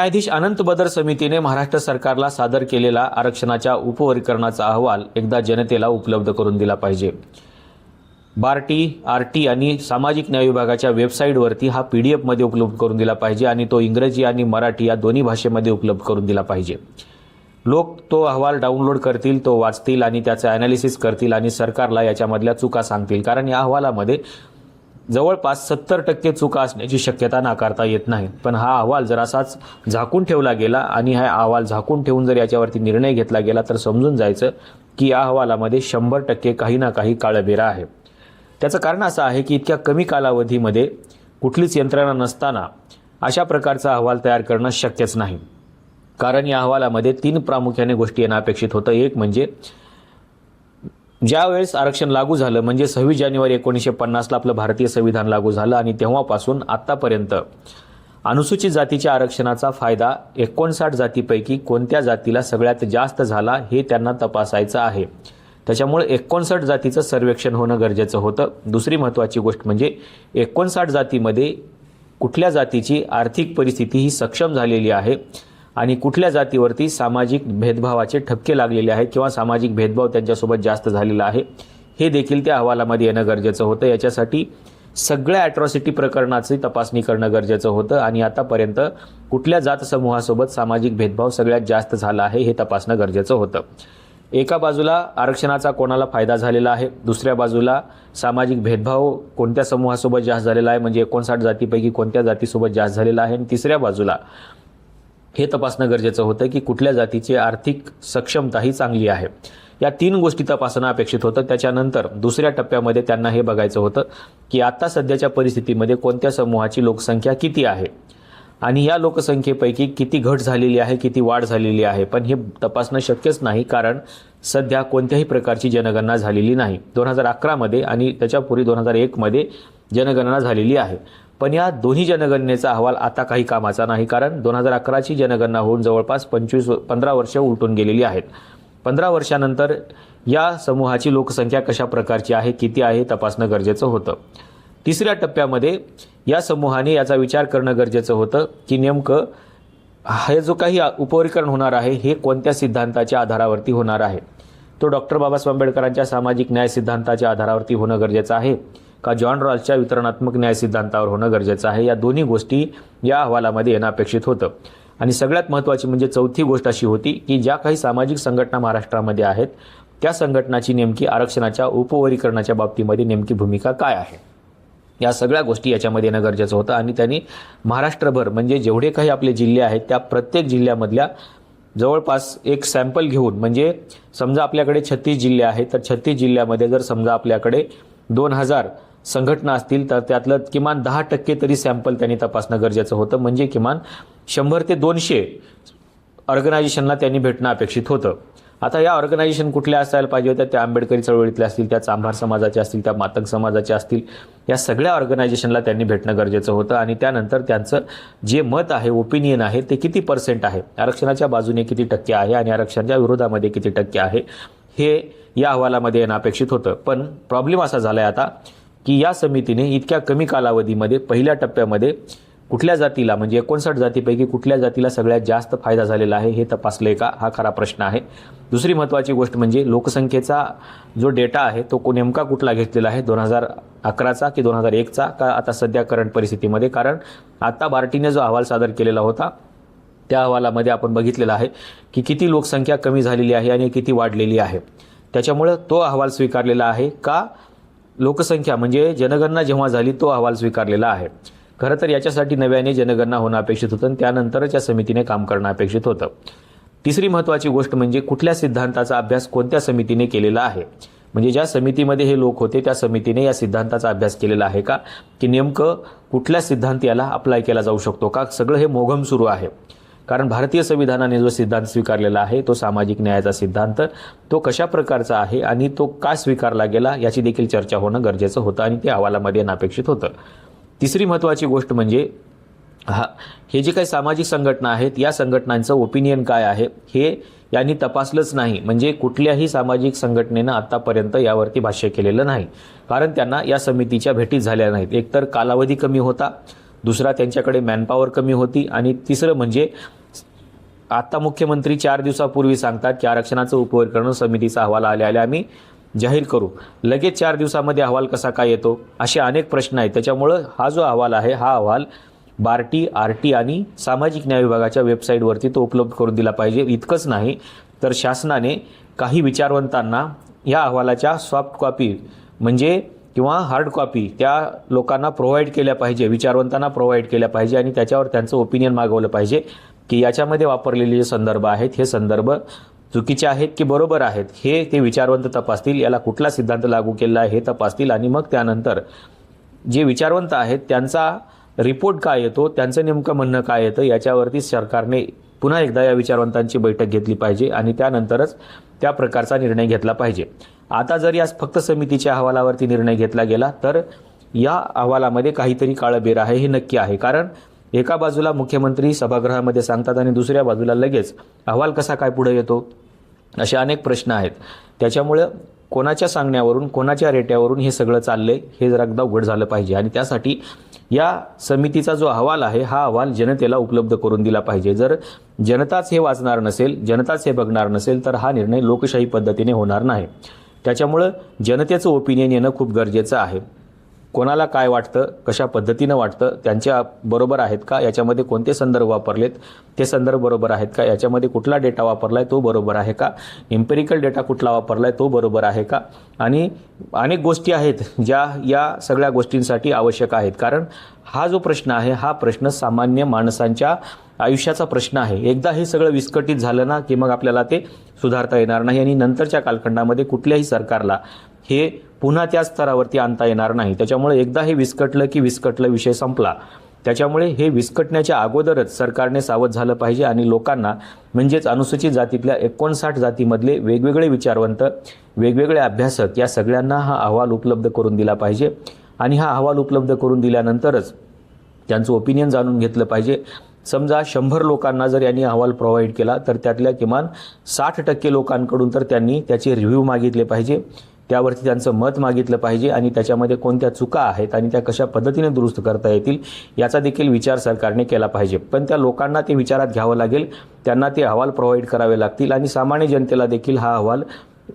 न्यायाधीश अनंत बदर समितीने महाराष्ट्र सरकारला सादर केलेला आरक्षणाच्या उपवर्गीकरणाचा अहवाल एकदा जनतेला उपलब्ध करून दिला पाहिजे। बार्टी, आरटी आणि सामाजिक न्याय विभागाच्या वेबसाईटवरती हा PDF मध्ये उपलब्ध करून दिला पाहिजे आणि तो इंग्रजी आणि मराठी या दोन्ही भाषेमध्ये उपलब्ध करून दिला पाहिजे। लोक तो अहवाल डाउनलोड करतील, तो वाचतील आणि त्याचे ॲनालिसिस करतील आणि सरकारला याच्यामधल्या चुका सांगतील, कारण या अहवालामध्ये जवळपास 70% चुका असण्याची शक्यता नाकारता येत नाही। पण हा अहवाल जर असाच झाकून ठेवला गेला आणि हा अहवाल झाकून ठेवून जर याच्यावरती निर्णय घेतला गेला तर समजून जायचं की या अहवालामध्ये 100% काही ना काही काळबेरा आहे। त्याचं कारण असं आहे की इतक्या कमी कालावधीमध्ये कुठलीच यंत्रणा नसताना अशा प्रकारचा अहवाल तयार करणं शक्यच नाही, कारण या अहवालामध्ये 3 प्रामुख्याने गोष्टी येणं अपेक्षित होतं। एक म्हणजे ज्यावेळेस आरक्षण लागू झालं म्हणजे 26 जानेवारी 1950ला आपलं भारतीय संविधान लागू झालं आणि तेव्हापासून आतापर्यंत अनुसूचित जातीच्या आरक्षणाचा फायदा 59 जातीपैकी कोणत्या जातीला सगळ्यात जास्त झाला हे त्यांना तपासायचं आहे। त्याच्यामुळे 59 जातीचं सर्वेक्षण होणं गरजेचं होतं। दुसरी महत्त्वाची गोष्ट म्हणजे 59 जातीमध्ये कुठल्या जातीची आर्थिक परिस्थिती ही सक्षम झालेली आहे आणि कुठल्या जातीवरती सामाजिक भेदभावाचे ठपके लागलेले आहेत किंवा सामाजिक भेदभाव त्यांच्यासोबत जास्त झालेला आहे हे देखील त्या अहवालामध्ये येणं गरजेचं होतं। याच्यासाठी सगळ्या ॲट्रॉसिटी प्रकरणाची तपासणी करणं गरजेचं होतं आणि आतापर्यंत कुठल्या जात समूहासोबत सामाजिक भेदभाव सगळ्यात जास्त झाला आहे हे तपासणं गरजेचं होतं। एका बाजूला आरक्षणाचा कोणाला फायदा झालेला आहे, दुसऱ्या बाजूला सामाजिक भेदभाव कोणत्या समूहासोबत जास्त झालेला आहे म्हणजे 59 जातीपैकी कोणत्या जातीसोबत जास्त झालेला आहे, आणि तिसऱ्या बाजूला हे तपासणं गरजेचं होतं की कुठल्या जातीची आर्थिक सक्षमता ही चांगली आहे। या 3 गोष्टी तपासणं अपेक्षित होतं। त्याच्यानंतर दुसऱ्या टप्प्यामध्ये त्यांना हे बघायचं होतं की आता सध्याच्या परिस्थितीमध्ये कोणत्या समूहाची लोकसंख्या किती आहे आणि या लोकसंख्येपैकी किती घट झालेली आहे, किती वाढ झालेली आहे। पण हे तपासणं शक्यच नाही, कारण सध्या कोणत्याही प्रकारची जनगणना झालेली नाही। 2011 मध्ये आणि त्याच्यापूर्वी 2001 मध्ये जनगणना झालेली आहे, पण या दोन्ही जनगणनेचा अहवाल आता काही कामाचा नाही, कारण 2011ची जनगणना होऊन जवळपास 15 वर्ष उलटून गेलेली आहेत। 15 वर्षानंतर या समूहाची लोकसंख्या कशा प्रकारची आहे, किती आहे तपासणं गरजेचं होतं। तिसऱ्या टप्प्यामध्ये या समूहाने याचा विचार करणं गरजेचं होतं की नेमकं हे जो काही उपवर्गीकरण होणार आहे हे कोणत्या सिद्धांताच्या आधारावरती होणार आहे। तो डॉक्टर बाबासाहेब आंबेडकरांच्या सामाजिक न्याय सिद्धांताच्या आधारावरती होणं गरजेचं आहे का जॉन रॉल्सच्या वितरणात्मक न्याय सिद्धांतावर होणं गरजेचं आहे। या दोन्ही गोष्टी या अहवालामध्ये येणं अपेक्षित होतं। आणि सगळ्यात महत्त्वाची म्हणजे चौथी गोष्ट अशी होती की ज्या काही सामाजिक संघटना महाराष्ट्रामध्ये आहेत त्या संघटनाची नेमकी आरक्षणाच्या उपवर्गीकरणाच्या बाबतीमध्ये नेमकी भूमिका काय आहे, या सगळ्या गोष्टी याच्यामध्ये येणं गरजेचं होतं। आणि त्यांनी महाराष्ट्रभर म्हणजे जेवढे काही आपले जिल्हे आहेत त्या प्रत्येक जिल्ह्यामधल्या जवळपास एक सॅम्पल घेऊन, म्हणजे समजा आपल्याकडे 36 जिल्हे आहेत तर 36 जिल्ह्यामध्ये जर समजा आपल्याकडे 2000 संघटना असतील तर त्यातलं किमान 10% तरी सॅम्पल त्यांनी तपासणं गरजेचं होतं, म्हणजे किमान 100 ते 200 ऑर्गनायझेशनला त्यांनी भेटणं अपेक्षित होतं। आता या ऑर्गनायझेशन कुठल्या असायला पाहिजे होत्या, त्या आंबेडकरी चळवळीतल्या असतील, त्या चांभार समाजाच्या असतील, त्या मातंग समाजाच्या असतील, या सगळ्या ऑर्गनायझेशनला त्यांनी भेटणं गरजेचं होतं आणि त्यानंतर त्यांचं जे मत आहे, ओपिनियन आहे ते किती % आहे, आरक्षणाच्या बाजूने किती टक्के आहे आणि आरक्षणाच्या विरोधामध्ये किती टक्के आहे हे या अहवालामध्ये येणं अपेक्षित होतं। पण प्रॉब्लेम असा झाला आहे आता की या समितीने इतक्या कमी कालावधीमध्ये पहिल्या टप्प्यामध्ये कुठल्या जातीला म्हणजे 59 जातीपैकी कुठल्या जातीला सगळ्यात जास्त फायदा झालेला आहे हे तपासले का, हा खरा प्रश्न आहे। दुसरी महत्त्वाची गोष्ट म्हणजे लोकसंख्येचा जो डेटा आहे तो नेमका कुठला घेतलेला आहे, 2011चा की 2001चा का आता सध्या करंट परिस्थितीमध्ये, कारण आता बार्टीने जो अहवाल सादर केलेला होता त्या अहवालामध्ये आपण बघितलेलं आहे की किती लोकसंख्या कमी झालेली आहे आणि किती वाढलेली आहे। त्याच्यामुळे तो अहवाल स्वीकारलेला आहे का लोकसंख्या म्हणजे जनगणना जेव्हा झाली तो अहवाल स्वीकारलेला आहे। खरं तर याच्यासाठी नव्याने जनगणना होणं अपेक्षित होतं आणि त्यानंतरच या समितीने काम करणं अपेक्षित होतं। तिसरी महत्त्वाची गोष्ट म्हणजे कुठल्या सिद्धांताचा अभ्यास कोणत्या समितीने केलेला आहे, म्हणजे ज्या समितीमध्ये हे लोक होते त्या समितीने या सिद्धांताचा अभ्यास केलेला आहे का, की नेमकं कुठल्या सिद्धांत याला अप्लाय केला जाऊ शकतो का, सगळं हे मोघम सुरू आहे। कारण भारतीय संविधानाने जो सिद्धांत स्वीकारलेला आहे तो सामाजिक न्यायाचा सिद्धांत, तो कशा प्रकारचा आहे आणि तो का स्वीकारला गेला याची देखील चर्चा होणं गरजेचं होतं आणि ते अहवालामध्ये येणं अपेक्षित होतं। तिसरी महत्त्वाची गोष्ट म्हणजे हे जे काही सामाजिक संघटना आहेत या संघटनांचं ओपिनियन काय आहे हे यांनी तपासलंच नाही, म्हणजे कुठल्याही सामाजिक संघटनेनं आतापर्यंत यावरती भाष्य केलेलं नाही, कारण त्यांना या समितीच्या भेटीत झाल्या नाहीत। एकतर कालावधी कमी होता, दुसरा त्यांच्याकडे मॅनपॉवर कमी होती आणि तिसरं म्हणजे आता मुख्यमंत्री 4 दिवसापूर्वी सांगतात की आरक्षणाचं उपवर्गीकरण समितीचा अहवाल आल्या आम्ही जाहीर करू, लगेच 4 दिवसामध्ये अहवाल कसा काय येतो, असे अनेक प्रश्न आहेत. त्याच्यामुळं हा जो अहवाल आहे हा अहवाल बार्टी, आरटी आणि सामाजिक न्याय विभागाच्या वेबसाईटवरती तो उपलब्ध करून दिला पाहिजे. इतकंच नाही तर शासनाने काही विचारवंतांना या अहवालाच्या सॉफ्ट कॉपी म्हणजे किंवा हार्ड कॉपी त्या लोकांना प्रोव्हाइड केल्या पाहिजे, विचारवंतांना प्रोव्हाइड केल्या पाहिजे आणि त्याच्यावर त्यांचं ओपिनियन मागवलं पाहिजे की याच्यामध्ये वापरलेले जे संदर्भ आहेत हे संदर्भ चुकीचे आहेत की बरोबर आहेत, हे ते विचारवंत तपासतील. याला कुठला सिद्धांत लागू केला आहे हे तपासतील आणि मग त्यानंतर जे विचारवंत आहेत त्यांचा रिपोर्ट काय येतो, त्यांचं नेमकं म्हणणं काय येतं, याच्यावरती सरकारने पुन्हा एकदा या विचारवंतांची बैठक घेतली पाहिजे आणि त्यानंतरच त्या प्रकारचा निर्णय घेतला पाहिजे. आता जर या फक्त समितीच्या अहवालावरती निर्णय घेतला गेला तर या अहवालामध्ये काहीतरी काळबेर आहे हे नक्की आहे. कारण एका बाजूला मुख्यमंत्री सभागृहामध्ये सांगतात आणि दुसऱ्या बाजूला लगेच अहवाल कसा काय पुढे येतो, असे अनेक प्रश्न आहेत. त्याच्यामुळे कोणाच्या सांगण्यावरून कोणाच्या रेट्यावरून हे सगळं चाललंय हे जरा एकदा उघड झालं पाहिजे आणि त्यासाठी या समितीचा जो अहवाल आहे हा अहवाल जनतेला उपलब्ध करून दिला पाहिजे. जर जनताच हे वाचणार नसेल, जनताच हे बघणार नसेल तर हा निर्णय लोकशाही पद्धतीने होणार नाही. त्याच्यामुळं जनतेचं ओपिनियन येणं खूप गरजेचं आहे. कोणाला काय वाटतं, कशा पद्धतीनं वाटतं, त्यांच्या बरोबर आहेत का, याच्यामध्ये कोणते संदर्भ वापरलेत ते संदर्भ बरोबर आहेत का, याच्यामध्ये कुठला डेटा वापरलाय तो बरोबर आहे का, एम्पिरिकल डेटा कुठला वापरलाय तो बरोबर आहे का, आणि अनेक गोष्टी आहेत ज्या या सगळ्या गोष्टींसाठी आवश्यक आहेत. कारण हा जो प्रश्न आहे हा प्रश्न सामान्य माणसांच्या आयुष्याचा प्रश्न आहे. एकदा हे सगळं विस्कटीत झालं ना की मग आपल्याला ते सुधारता येणार नाही आणि नंतरच्या कालखंडामध्ये कुठल्याही सरकारला हे पुन्हा त्या स्तरावरती आणता येणार नाही. त्याच्यामुळे एकदा हे विस्कटलं की विस्कटलं, विषय संपला. त्याच्यामुळे हे विस्कटण्याच्या अगोदरच सरकारने सावध झालं पाहिजे आणि लोकांना म्हणजेच अनुसूचित जातीतल्या 59 जातीमधले वेगवेगळे विचारवंत, वेगवेगळे अभ्यासक या सगळ्यांना हा अहवाल उपलब्ध करून दिला पाहिजे आणि हा अहवाल उपलब्ध करून दिल्यानंतरच त्यांचं ओपिनियन जाणून घेतलं पाहिजे. समजा 100 लोकांना जर यांनी अहवाल प्रोव्हाइड केला तर त्यातल्या किमान 60% लोकांकडून तर त्यांनी त्याचे रिव्ह्यू मागितले पाहिजे, त्यावरती त्यांचं मत मागितलं पाहिजे आणि त्याच्यामध्ये कोणत्या चुका आहेत आणि त्या कशा पद्धतीने दुरुस्त करता येतील याचा देखील विचार सरकारने केला पाहिजे. पण त्या लोकांना ते विचारात घ्यावं लागेल, त्यांना ते अहवाल प्रोव्हाइड करावे लागतील आणि सामान्य जनतेला देखील हा अहवाल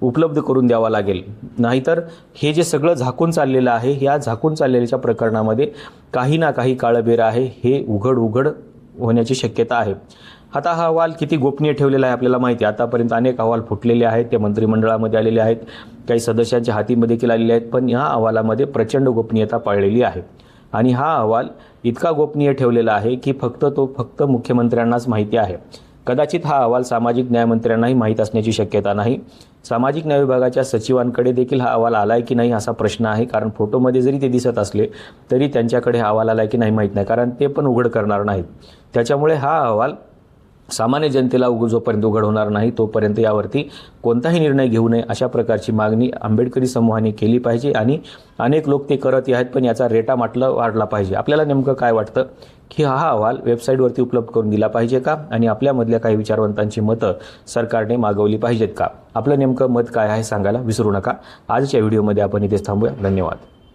उपलब्ध करून द्यावा लागेल. नाहीतर हे जे सगळं झाकून चाललेलं आहे या झाकून चाललेल्या प्रकरणामध्ये काही ना काही काळबेर आहे हे उघड होण्याची शक्यता आहे. आता हा अहवाल किती गोपनीय ठेवलेला आहे आपल्याला माहिती आहे. आतापर्यंत अनेक अहवाल फुटलेले आहेत, ते मंत्रिमंडळामध्ये आलेले आहेत, काही सदस्यांच्या हातीमध्ये देखील आलेले आहेत, पण ह्या अहवालामध्ये प्रचंड गोपनीयता पाळलेली आहे आणि हा अहवाल इतका गोपनीय ठेवलेला आहे की फक्त मुख्यमंत्र्यांनाच माहिती आहे. कदाचित हा अहवाल सामाजिक न्यायमंत्र्यांनाही माहीत असण्याची शक्यता नाही. सामाजिक न्याय विभागाच्या सचिवांकडे देखील हा अहवाल आलाय की नाही असा प्रश्न आहे. कारण फोटोमध्ये जरी ते दिसत असले तरी त्यांच्याकडे हा अहवाल आलाय की नाही माहीत नाही, कारण ते पण उघड करणार नाहीत. त्याच्यामुळे हा अहवाल सामान्य जनतेला जोपर्यंत उघड होणार नाही तोपर्यंत यावरती कोणताही निर्णय घेऊ नये अशा प्रकारची मागणी आंबेडकरी समूहाने केली पाहिजे आणि अनेक लोक ते करत आहेत, पण याचा रेटा वाढला पाहिजे. आपल्याला नेमकं काय वाटतं की हा अहवाल वेबसाईटवरती उपलब्ध करून दिला पाहिजे का आणि आपल्यामधल्या काही विचारवंतांची मतं सरकारने मागवली पाहिजेत का? आपलं नेमकं मत काय आहे सांगायला विसरू नका. आजच्या व्हिडिओमध्ये आपण इथेच थांबूया. धन्यवाद.